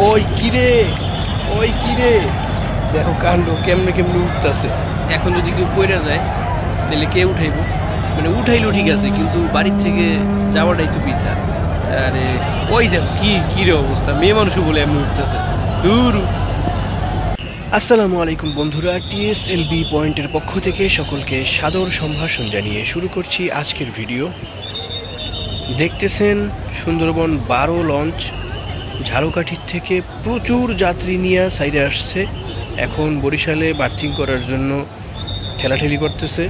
ওই কিরে দেখো কাণ্ড কেমনে কেমনে উঠতেছে। এখন যদি কেউ পড়ে যায় তাহলে কে উঠাইব? মানে উঠাইলো ঠিক আছে, কিন্তু বাড়ির থেকে যাওয়াটাই তো বৃথা। আরে ওই দেখো কি রে অবস্থা, মেয়ে মানুষ বলে এমনি উঠতেছে। আসসালামু আলাইকুম বন্ধুরা, TSLB পয়েন্টের পক্ষ থেকে সকলকে সাদর সম্ভাষণ জানিয়ে শুরু করছি আজকের ভিডিও। দেখতেছেন সুন্দরবন 12 লঞ্চ ঝালকাঠির থেকে প্রচুর যাত্রী নিয়ে সাইডে আসছে। এখন বরিশালে বার্থিং করার জন্য ঠেলাঠেলি করতেছে,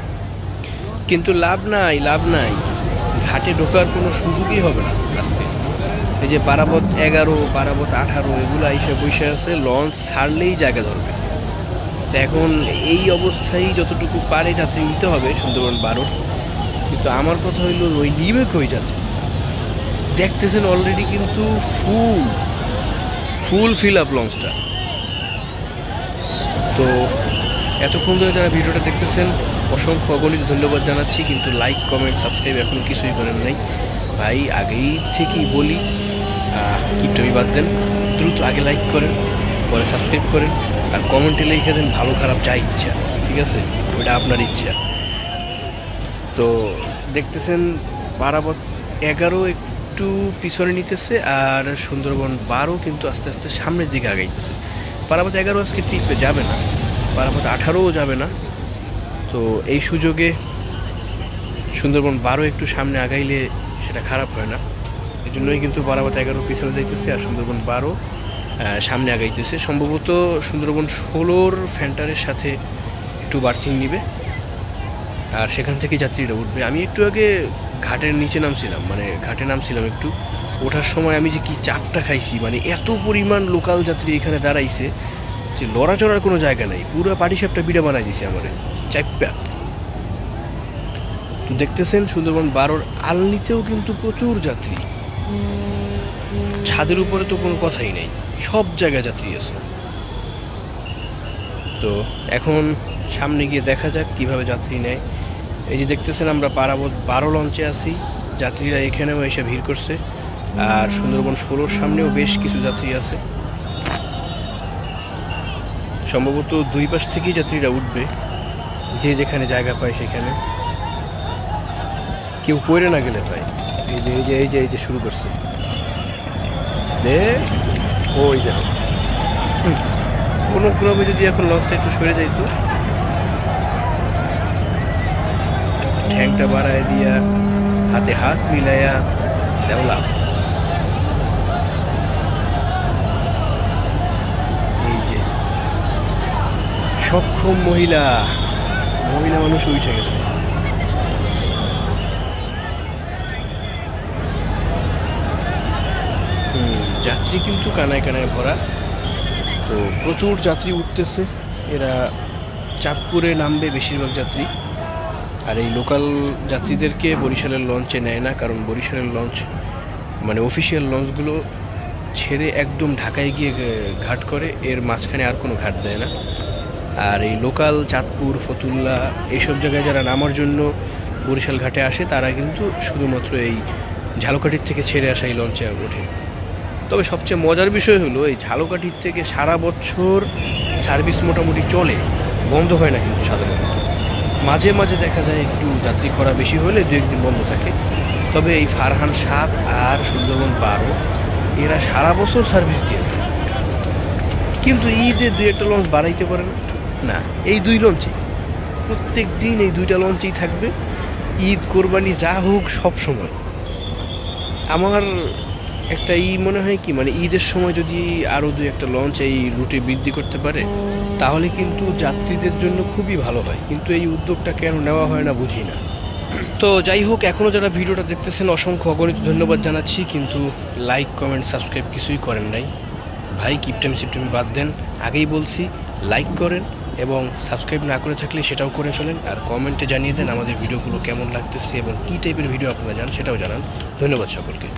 কিন্তু লাভ নাই, ঘাটে ঢোকার কোনো সুযোগই হবে না আজকে। এই যে বারাবত 11, বারাবত 18 এগুলো আইসা বসে আছে, লঞ্চ ছাড়লেই জায়গা ধরবে। তো এখন এই অবস্থায় যতটুকু পারে যাত্রী নিতে হবে সুন্দরবন 12। কিন্তু আমার কথা হইলো ওই নিবে কই যাত্রী? দেখতেছেন অলরেডি কিন্তু ফুল ফিল আপ লঞ্চটা। তো এতক্ষণ ধরে যারা ভিডিওটা দেখতেছেন অসংখ্য অগণিত ধন্যবাদ জানাচ্ছি, কিন্তু লাইক কমেন্ট সাবস্ক্রাইব এখন কিছুই করেন নাই ভাই। আগেই থেকেই বলি কিপটামি বাদ দেন, দ্রুত আগে লাইক করেন, পরে সাবস্ক্রাইব করেন, আর কমেন্টে লিখে দেন ভালো খারাপ যা ইচ্ছা, ঠিক আছে? ওটা আপনার ইচ্ছা। তো দেখতেছেন বারাবত 11 একটু পিছনে নিতেছে, আর সুন্দরবন 12 কিন্তু আস্তে আস্তে সামনের দিকে আগাইতেছে। বারাবত 11 আজকে টিকবে যাবে না, বারাবত 18ও যাবে না। তো এই সুযোগে সুন্দরবন 12 একটু সামনে আগাইলে সেটা খারাপ হয় না। এই জন্যই কিন্তু বারাবত 11 পিছনে যাইতেছে আর সুন্দরবন 12 সামনে আগাইতেছে। সম্ভবত সুন্দরবন 16 ফ্যান্টারের সাথে একটু বার্থিং নিবে, আর সেখান থেকে যাত্রীরা উঠবে। আমি একটু আগে ঘাটের নিচে নামছিলাম, মানে ঘাটে নামছিলাম একটু, ওঠার সময় আমি যে কি চাপটা খাইছি, মানে এত পরিমাণ লোকাল যাত্রী এখানে দাঁড়াইছে যে লড়াচড়ার কোনো জায়গা নাই, পুরো পাটিসাপটা বিড়া বানাই দিছে আমার চাইপা। তো দেখতেছেন সুন্দরবন 12 আলনিতেও কিন্তু প্রচুর যাত্রী, ছাদের উপরে তো কোনো কথাই নেই, সব জায়গায় যাত্রী আছে। তো এখন সামনে গিয়ে দেখা যাক কিভাবে যাত্রী নেয়। এই যে দেখতেছেন আমরা বারাবত 12 লঞ্চে আছি, যাত্রীরা এখানেও এসে ভিড় করছে, আর সুন্দরবন 16 সামনেও বেশ কিছু যাত্রী আছে। সম্ভবত দুই পাশ থেকেই যাত্রীরা উঠবে, যে যেখানে জায়গা পায় সেখানে, কেউ পড়ে না গেলে পায়। এই যে শুরু করছে, ওই দেখো কোনো ক্রমে যদি এখন লঞ্চটা একটু সরে যাইতো, ঠ্যাংটা বাড়ায় দিয়া হাতে হাত মিলাইয়া দেওলাম। এই যে সক্ষম মহিলা মানুষ উঠে গেছে। যাত্রী কিন্তু কানায় কানায় ভরা। তো প্রচুর যাত্রী উঠতেছে, এরা চাঁদপুরে নামবে বেশিরভাগ যাত্রী। আর এই লোকাল যাত্রীদেরকে বরিশালের লঞ্চে নেয় না, কারণ বরিশালের লঞ্চ মানে অফিসিয়াল লঞ্চগুলো ছেড়ে একদম ঢাকায় গিয়ে ঘাট করে, এর মাঝখানে আর কোনো ঘাট দেয় না। আর এই লোকাল চাঁদপুর, ফতুল্লা এইসব জায়গায় যারা নামার জন্য বরিশাল ঘাটে আসে, তারা কিন্তু শুধুমাত্র এই ঝালকাঠির থেকে ছেড়ে আসা এই লঞ্চে ওঠে। তবে সবচেয়ে মজার বিষয় হলো এই ঝালকাঠির থেকে সারা বছর সার্ভিস মোটামুটি চলে, বন্ধ হয় না কিন্তু সাধারণত। মাঝে মাঝে দেখা যায় একটু যাত্রী করা বেশি হলে 2-1 দিন বন্ধ থাকে। তবে এই ফারহান 7 আর সুন্দরবন 12 এরা সারা বছর সার্ভিস দিয়ে থাকে, কিন্তু ঈদে 2-1টা লঞ্চ বাড়াইতে পারে না। এই 2 লঞ্চেই প্রত্যেক দিন এই 2টা লঞ্চেই থাকবে, ঈদ কোরবানি যা হোক সব সময়। আমার একটা মনে হয় কি, মানে ঈদের সময় যদি আরও 2-1টা লঞ্চ এই রুটে বৃদ্ধি করতে পারে তাহলে কিন্তু যাত্রীদের জন্য খুবই ভালো হয়, কিন্তু এই উদ্যোগটা কেন নেওয়া হয় না বুঝি না। তো যাই হোক, এখনও যারা ভিডিওটা দেখতেছেন অসংখ্য অগণিত ধন্যবাদ জানাচ্ছি, কিন্তু লাইক কমেন্ট সাবস্ক্রাইব কিছুই করেন নাই ভাই। কিপটামি বাদ দেন, আগেই বলছি লাইক করেন, এবং সাবস্ক্রাইব না করে থাকলে সেটাও করে চলেন, আর কমেন্টে জানিয়ে দেন আমাদের ভিডিওগুলো কেমন লাগতেছে এবং কী টাইপের ভিডিও আপনারা চান সেটাও জানান। ধন্যবাদ সকলকে।